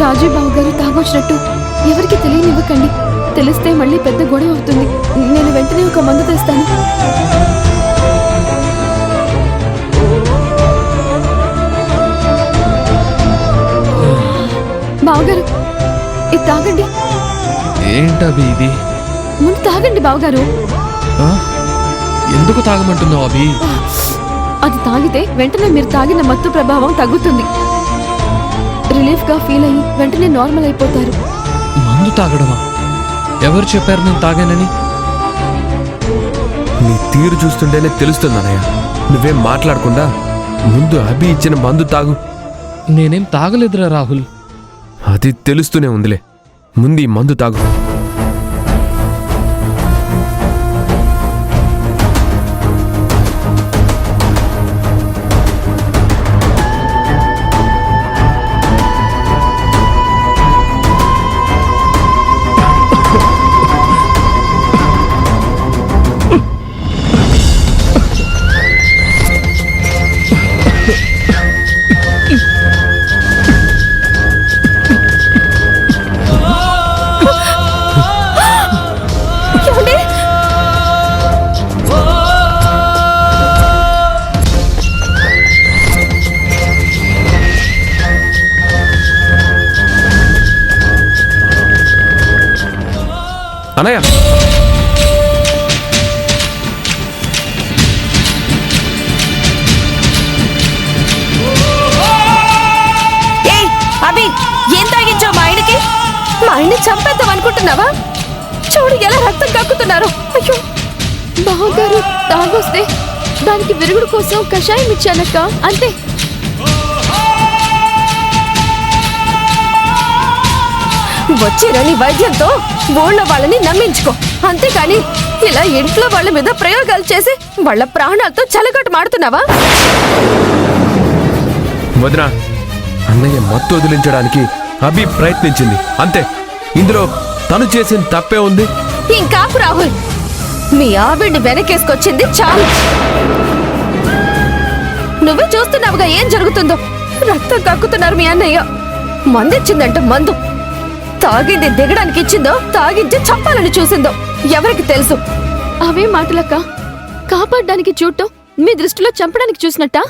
రాజీ బాబు గారు తాగొచ్చినట్టు ఎవరికి తెలియనివ్వకండి. తెలిస్తే మళ్ళీ పెద్ద గొడవ అవుతుంది. నేను వెంటనే ఒక మందు తెస్తాను. బావగారు ఇది తాగండి. ఏంటవి ఇది? ముందు తాగండి బావగారు. ఎందుకు తాగమంటున్నావు అభి? అది తాగితే వెంటనే మీరు తాగిన మత్తు ప్రభావం తగ్గుతుంది. రిలీఫ్ గా ఫీల్ అయ్యి వెంటనే నార్మల్ అయిపోతారు. మందు తాగడమా? ఎవరు చెప్పారు నేను తాగానని? నీ తీరు చూస్తుంటేనే తెలుస్తుంది అన్నయ్య. నువ్వేం మాట్లాడకుండా ముందు అభి ఇచ్చిన మందు తాగు. నేనేం తాగలేదురా రాహుల్. అది తెలుస్తూనే ఉందిలే. ముందు ఈ మందు తాగు. అన్నయ్య, అభి ఏం తాగించావు మా ఆయనకి? మా ఆయన్ని చంపేద్దాం అనుకుంటున్నావా? చూడు ఎలా రక్తం కక్కుతున్నారు. అయ్యో బావగారు తాగొస్తే దానికి విరుగుడు కోసం కషాయం ఇచ్చానక్క, అంతే. వచ్చిరని వైద్యంతో ఊళ్ళో వాళ్ళని నమ్మించుకో, అంతేకాని ఇలా ఇంట్లో వాళ్ళ మీద ప్రయోగాలు చేసి వాళ్ళ ప్రాణాలతో చలగొట్టు మాడుతున్నావా? వదినా, అన్నయ్య మత్తు వదిలించడానికి అభి ప్రయత్నించింది అంతే. ఇందులో తను చేసిన తప్పే ఉంది. ఇంకా రాహుల్, మీ ఆవిడ్ని వెనకేసుకొచ్చింది చాలు. నువ్వే చూస్తున్నావుగా ఏం జరుగుతుందో. రక్తం కక్కుతున్నారు మీ అన్నయ్య. మందిచ్చిందంట మందు. తాగింది దిగడానికి ఇచ్చిందో, తాగించి చంపాలని చూసిందో ఎవరికి తెలుసు? అవే మాటలక్క. కాపాడడానికి చూడటం మీ దృష్టిలో చంపడానికి చూసినట్టా?